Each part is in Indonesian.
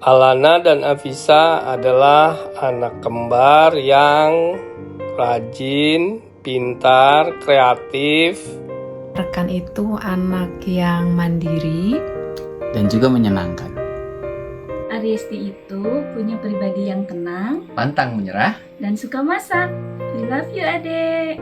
Alana dan Afisa adalah anak kembar yang rajin, pintar, kreatif. Rekan itu anak yang mandiri dan juga menyenangkan. Ariesti itu punya pribadi yang tenang, Pantang menyerah, dan suka masak. We love you, adek.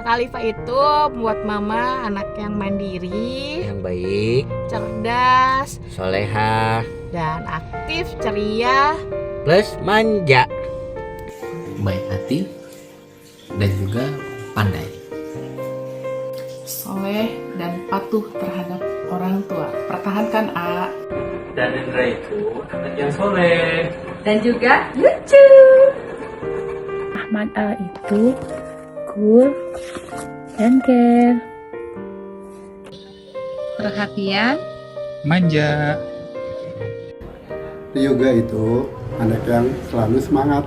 Kak Alifa itu buat mama anak yang mandiri, yang baik, cerdas, soleha, dan aktif, ceria, plus manja, baik hati, dan juga pandai. soleh dan patuh terhadap orang tua. Pertahankan A. Dan Indra itu anak yang soleh. Dan juga lucu. Ahmad A itu cool dan care. Perhatian, manja. Yoga itu anak yang selalu semangat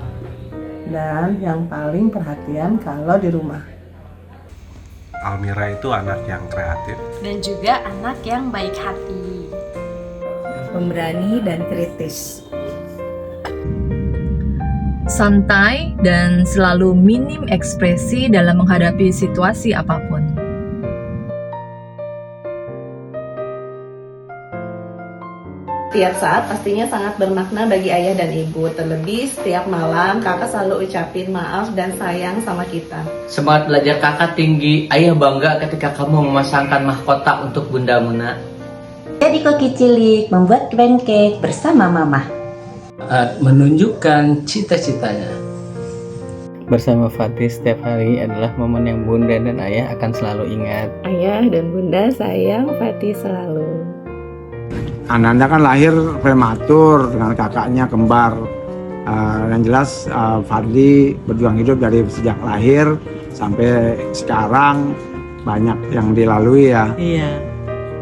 dan yang paling perhatian kalau di rumah. Almira itu anak yang kreatif Dan juga anak yang baik hati, Pemberani dan kritis. Santai dan selalu minim ekspresi dalam menghadapi situasi apapun. Setiap saat pastinya sangat bermakna bagi ayah dan ibu. Terlebih setiap malam kakak selalu ucapin maaf dan sayang sama kita. Semangat belajar kakak tinggi. Ayah bangga ketika kamu memasangkan mahkota untuk Bunda Muna. Jadi koki cilik membuat pancake bersama mama. Menunjukkan cita-citanya. Bersama Fatih setiap hari adalah momen yang bunda dan ayah akan selalu ingat. Ayah dan bunda sayang Fatih selalu. Ananda kan lahir prematur dengan kakaknya kembar. Yang jelas Fadli berjuang hidup dari sejak lahir sampai sekarang banyak yang dilalui ya. Iya,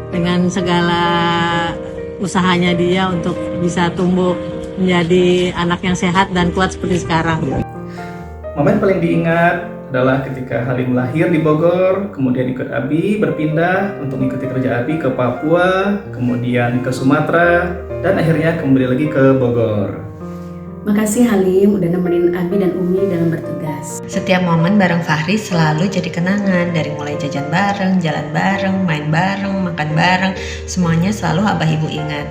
dengan segala usahanya dia untuk bisa tumbuh menjadi anak yang sehat dan kuat seperti sekarang. Momen paling diingat adalah ketika Halim lahir di Bogor, kemudian ikut Abi berpindah untuk mengikuti kerja Abi ke Papua, kemudian ke Sumatera, dan akhirnya kembali lagi ke Bogor. Makasih Halim udah nemenin Abi dan Umi dalam bertugas. Setiap momen bareng Fahri selalu jadi kenangan, dari mulai jajan bareng, jalan bareng, main bareng, makan bareng, semuanya selalu abah ibu ingat.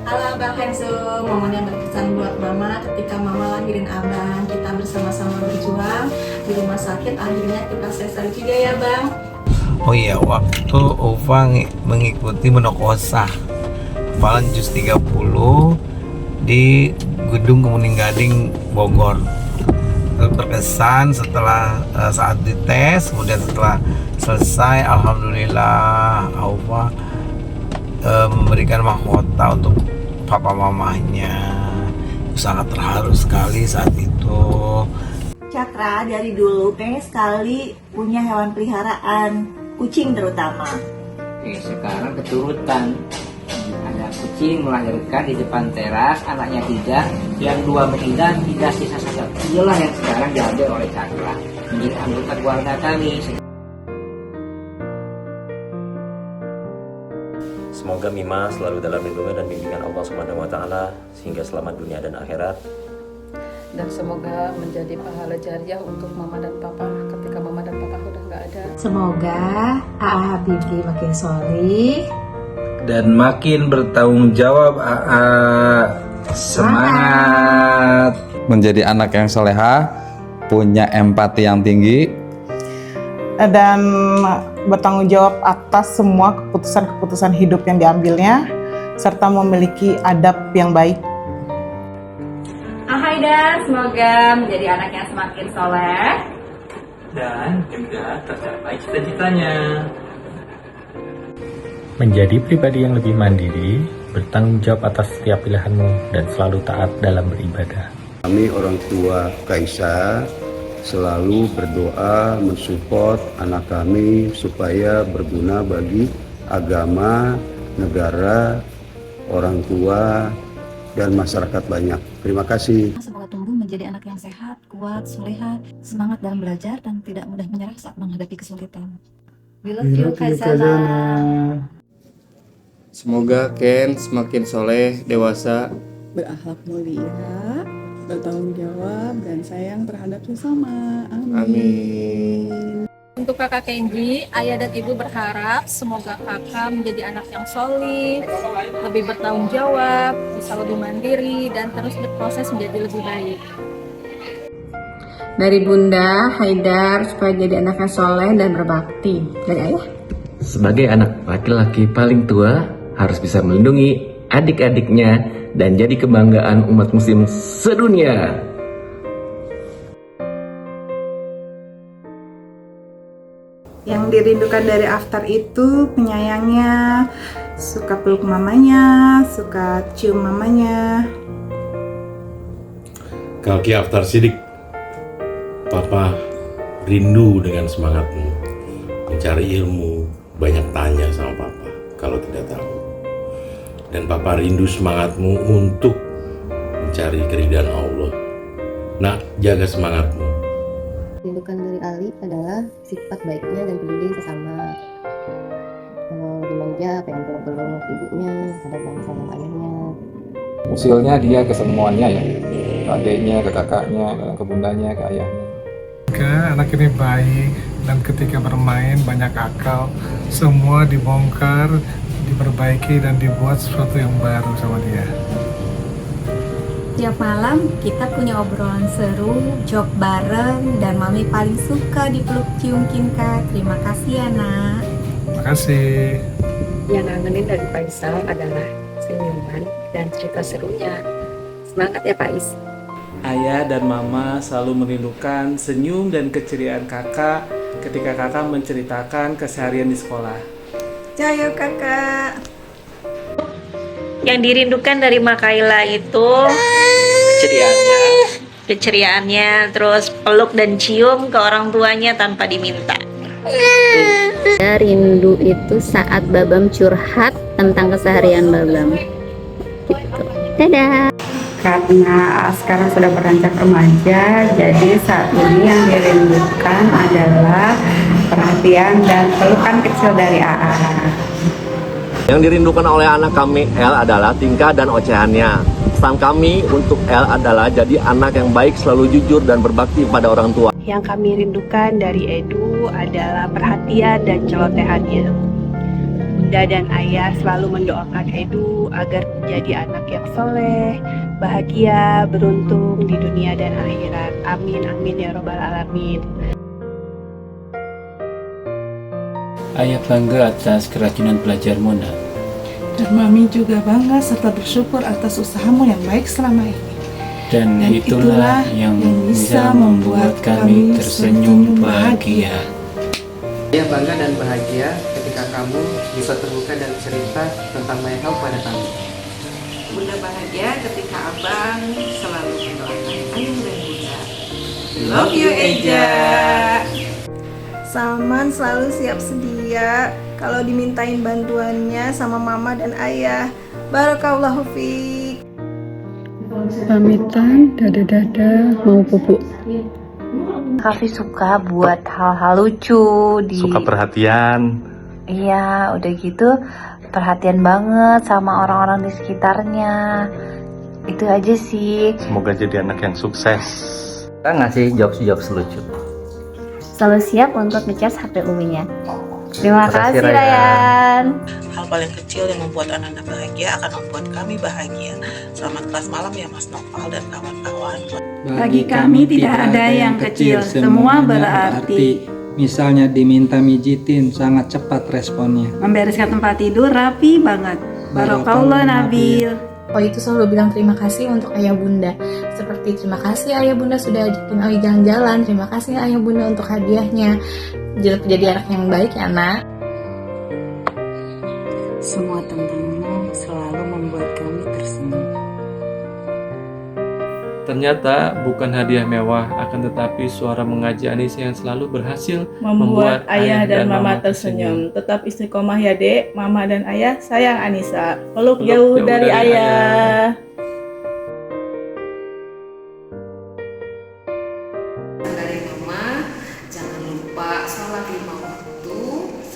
Halo Abang Hanso, momen yang berkesan buat mama ketika mama lahirin abang. Kita bersama-sama berjuang di rumah sakit, akhirnya kita sesar juga ya Bang. Oh iya, waktu Ova mengikuti Monokosa Valen Jus 30 di Gedung Kemuning Gading Bogor. Berkesan setelah saat dites, kemudian setelah selesai, alhamdulillah Ova memberikan mahkota untuk papa mamanya. Sangat terharu sekali saat itu. Cakra dari dulu pengen sekali punya hewan peliharaan, kucing terutama. Sekarang keturutan. Ada kucing melahirkan di depan teras, anaknya 3, yang 2 meninggal, 3 sisa satu. Itulah yang sekarang diambil oleh Cakra menjadi anggota keluarga kami. Semoga Mima selalu dalam lindungan dan bimbingan Allah Subhanahu wa taala sehingga selamat dunia dan akhirat. Dan semoga menjadi pahala jariah untuk mama dan papa ketika mama dan papa udah nggak ada. Semoga AA Habibie makin solih dan makin bertanggung jawab. Semangat menjadi anak yang soleha, punya empati yang tinggi, Dan bertanggung jawab atas semua keputusan-keputusan hidup yang diambilnya, serta memiliki adab yang baik. Haida, semoga menjadi anak yang semakin soleh dan juga tercapai cita-citanya. Menjadi pribadi yang lebih mandiri, bertanggung jawab atas setiap pilihanmu, dan selalu taat dalam beribadah. Kami orang tua Kaisa selalu berdoa mensupport anak kami supaya berguna bagi agama, negara, orang tua, dan masyarakat banyak. Terima kasih. Semoga tumbuh menjadi anak yang sehat, kuat, soleha, semangat dalam belajar, dan tidak mudah menyerah saat menghadapi kesulitan. We love you, Kaisana. Semoga Ken semakin soleh, dewasa, berakhlak mulia, bertanggung jawab, dan sayang terhadap sesama. amin. Untuk kakak Kenji, ayah dan ibu berharap semoga kakak menjadi anak yang solih, lebih bertanggung jawab, bisa lebih mandiri, dan terus berproses menjadi lebih baik. Dari Bunda Haidar supaya jadi anak yang soleh dan berbakti. Dari ayah? Sebagai anak laki-laki paling tua, harus bisa melindungi adik-adiknya dan jadi kebanggaan umat muslim sedunia. Yang dirindukan dari Aftar itu penyayangnya, suka peluk mamanya, suka cium mamanya. Kaki Aftar Siddiq, Papa rindu dengan semangatmu mencari ilmu, banyak tanya sama Papa kalau tidak tahu. Dan Papa rindu semangatmu untuk mencari keridhaan Allah. Nak, jaga semangatmu. Rindukan dari Ali adalah sifat baiknya dan peduli sesama. Kalau dimanja pengen peluk-peluk ibunya, ada yang sayang ayahnya. Usilnya dia ke semuanya ya, ke adiknya, ke kakaknya, ke bundanya, ke ayahnya. Anak ini baik dan ketika bermain banyak akal, semua dibongkar, diperbaiki dan dibuat sesuatu yang baru sama dia. Tiap malam kita punya obrolan seru, jok bareng, dan Mami paling suka dipeluk cium Kinka. Terima kasih ya nak. Terima kasih. Yang ngangenin dari Faisal adalah senyuman dan cerita serunya. Semangat ya Faiz. Ayah dan Mama selalu merindukan senyum dan keceriaan kakak ketika kakak menceritakan keseharian di sekolah. Jayo kakak. Yang dirindukan dari Makaila itu keceriaannya, terus peluk dan cium ke orang tuanya tanpa diminta. Rindu itu saat Babam curhat tentang keseharian Babam. Gitu. Dadah. Karena sekarang sudah beranjak remaja, jadi saat ini yang dirindukan adalah perhatian dan pelukan kecil dari AA. Yang dirindukan oleh anak kami, El, adalah tingkah dan ocehannya. Pesan kami untuk El adalah jadi anak yang baik, selalu jujur dan berbakti pada orang tua. Yang kami rindukan dari Edu adalah perhatian dan celotehannya. Bunda dan Ayah selalu mendoakan Edu agar menjadi anak yang soleh, bahagia, beruntung di dunia dan akhirat. Amin, amin ya robbal alamin. Ayah bangga atas kerajinan belajarmu, Nak. Dan Mami juga bangga serta bersyukur atas usahamu yang baik selama ini. Dan itulah yang bisa membuat kami tersenyum bahagia. Saya bangga dan bahagia ketika kamu bisa terbuka dan cerita tentang banyak hal pada kami. Bunda bahagia ketika abang selalu mendoakan ayah dan bunda. Love you Eja. Salman selalu siap sedia kalau dimintain bantuannya sama mama dan ayah. Barakallahu fiik. Pamitan, dada-dada, mau bubuk. Kavi suka buat hal-hal lucu Suka perhatian. Iya, udah gitu perhatian banget sama orang-orang di sekitarnya. Itu aja sih. Semoga jadi anak yang sukses. Kita ngasih jokes-jokes lucu. Selalu siap untuk ngecas HP Uminya. Terima Makasih, kasih Ryan. Hal paling kecil yang membuat anak-anak bahagia akan membuat kami bahagia. Selamat kelas malam ya Mas Noval dan kawan-kawan. Bagi kami tidak ada yang kecil, semua berarti. Misalnya diminta mijitin, sangat cepat responnya. Membereskan tempat tidur rapi banget. Barakallah Nabil. Oh itu selalu bilang terima kasih untuk ayah bunda. Seperti terima kasih ayah bunda sudah ajakin Awi jalan-jalan. Terima kasih ayah bunda untuk hadiahnya. Jadi anak yang baik ya nak. Semua tentangmu selalu membuat kami tersenyum. Ternyata bukan hadiah mewah, akan tetapi suara mengaji Anissa yang selalu berhasil Membuat ayah dan mama tersenyum. Tetap istiqomah ya dek, mama dan ayah sayang Anissa. Peluk jauh dari ayah. Dari mama, jangan lupa sholat 5 waktu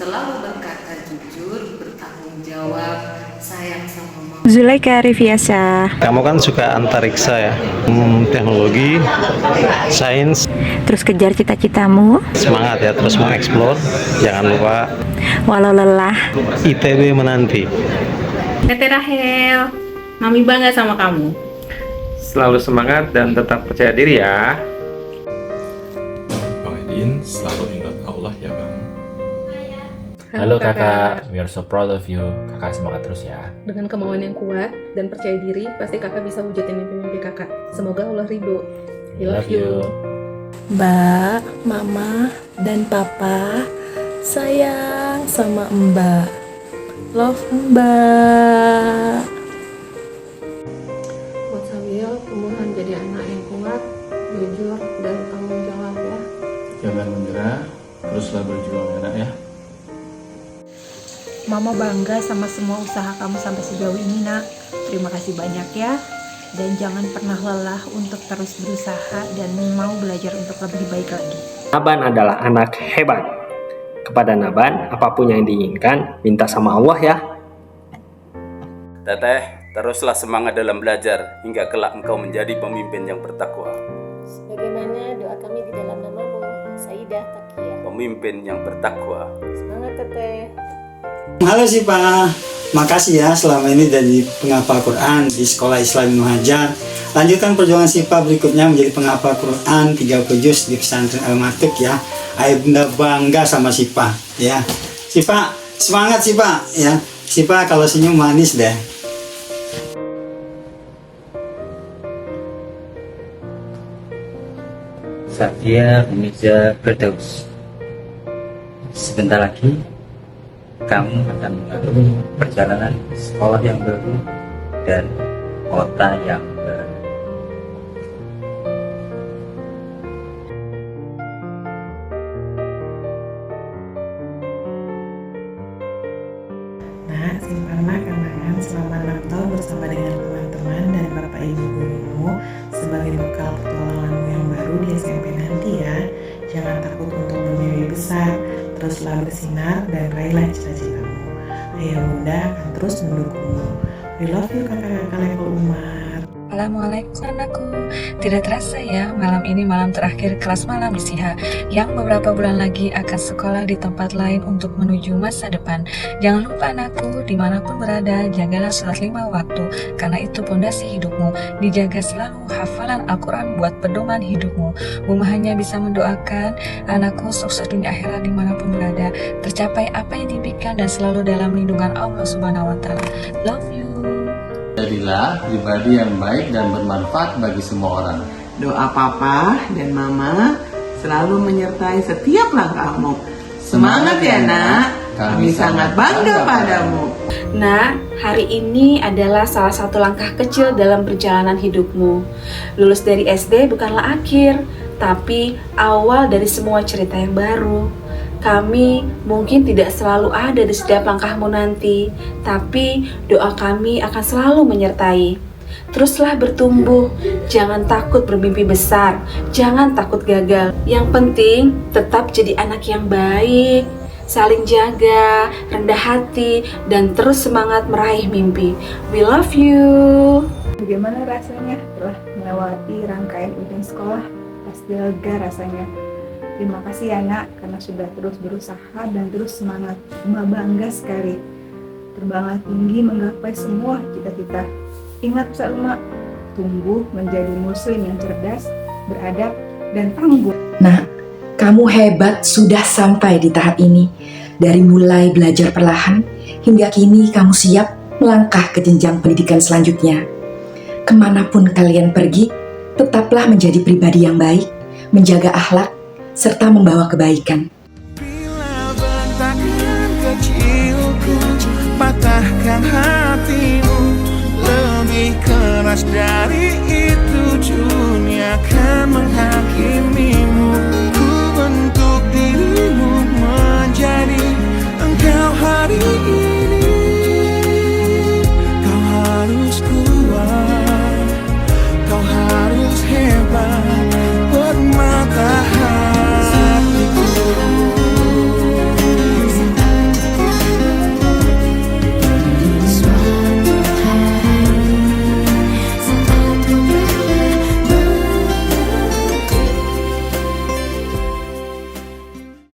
selalu berkata jujur, bertanggung jawab, sayang sama mama. Zulaika Rifiasa. Kamu kan suka antariksa ya, teknologi, sains. Terus kejar cita-citamu. Semangat ya, terus mengeksplor. Jangan lupa. Walau lelah, ITB menanti. Tete Rahel, Mami bangga sama kamu. Selalu semangat dan tetap percaya diri ya. Bang Edin, selalu ingat Allah ya Bang. Halo kakak, we are so proud of you. Kakak semangat terus ya. Dengan kemauan yang kuat dan percaya diri, pasti kakak bisa wujudin mimpi-mimpi kakak. Semoga Allah ridho. We love you. Mbak, Mama, dan Papa sayang sama Mbak. Love Mbak. Buat Sabil, tumbuhan jadi anak yang kuat, jujur, dan tanggung jawab ya. Jangan menyerah, teruslah berjuang ya nak ya. Mama bangga sama semua usaha kamu sampai sejauh ini nak. Terima kasih banyak ya. Dan jangan pernah lelah untuk terus berusaha dan mau belajar untuk lebih baik lagi. Naban adalah anak hebat. Kepada Naban, apapun yang diinginkan, minta sama Allah ya. Teteh, teruslah semangat dalam belajar hingga kelak engkau menjadi pemimpin yang bertakwa. Sebagaimana doa kami di dalam namamu, Saidah Takia. Pemimpin yang bertakwa. Semangat Teteh. Halo Sipa, makasih ya selama ini jadi penghafal Quran di Sekolah Islam Ibnu Hajar. Lanjutkan perjuangan Sipa berikutnya menjadi penghafal Quran 30 juz di pesantren Al-Matuk ya. Ayah bunda bangga sama Sipa ya. Sipa, semangat Sipa ya. Sipa kalau senyum manis deh. Satya Meja Firdaus. Sebentar lagi kamu akan melalui perjalanan sekolah yang baru dan kota yang baru. Nak, simpanlah kenangan selama 6 tahun bersama dengan teman-teman dan bapak ibu gurumu sebagai bekal petualanganmu yang baru di SMP nanti ya. Jangan takut untuk bermimpi besar, teruslah bersinar dan raihlah cita-citamu. Ayah bunda akan terus mendukungmu. We love you kakak-kakak level Umar. Assalamualaikum anakku. Tidak terasa ya, malam ini malam terakhir kelas malam di SIHA yang beberapa bulan lagi akan sekolah di tempat lain untuk menuju masa depan. Jangan lupa anakku, dimanapun berada, jagalah sholat 5 waktu, karena itu pondasi hidupmu. Dijaga selalu hafalan Al-Quran buat pedoman hidupmu. Buma hanya bisa mendoakan anakku sukses dunia akhirat dimanapun berada, tercapai apa yang diimpikan dan selalu dalam lindungan Allah Subhanahu wa Ta'ala. Love you. Jadilah pribadi yang baik dan bermanfaat bagi semua orang. Doa papa dan mama selalu menyertai setiap langkahmu. Semangat ya nak, kami sangat bangga padamu. Nah, hari ini adalah salah satu langkah kecil dalam perjalanan hidupmu. Lulus dari SD bukanlah akhir, tapi awal dari semua cerita yang baru. Kami mungkin tidak selalu ada di setiap langkahmu nanti, tapi doa kami akan selalu menyertai. Teruslah bertumbuh, jangan takut bermimpi besar, jangan takut gagal. Yang penting tetap jadi anak yang baik, saling jaga, rendah hati, dan terus semangat meraih mimpi. We love you. Bagaimana rasanya telah melewati rangkaian ujian sekolah? Pasti lega rasanya. Terima kasih ya nak, karena sudah terus berusaha dan terus semangat. Emak bangga sekali. Terbanglah tinggi menggapai semua cita-cita. Ingat pesan emak, tumbuh menjadi muslim yang cerdas, beradab, dan tangguh. Nah, kamu hebat sudah sampai di tahap ini. Dari mulai belajar perlahan, hingga kini kamu siap melangkah ke jenjang pendidikan selanjutnya. Kemanapun kalian pergi, tetaplah menjadi pribadi yang baik, menjaga akhlak, serta membawa kebaikan. Bentakan kecilku, patahkan hatimu. Lebih keras dari itu, dunia akan menghakimimu. Ku bentuk dirimu menjadi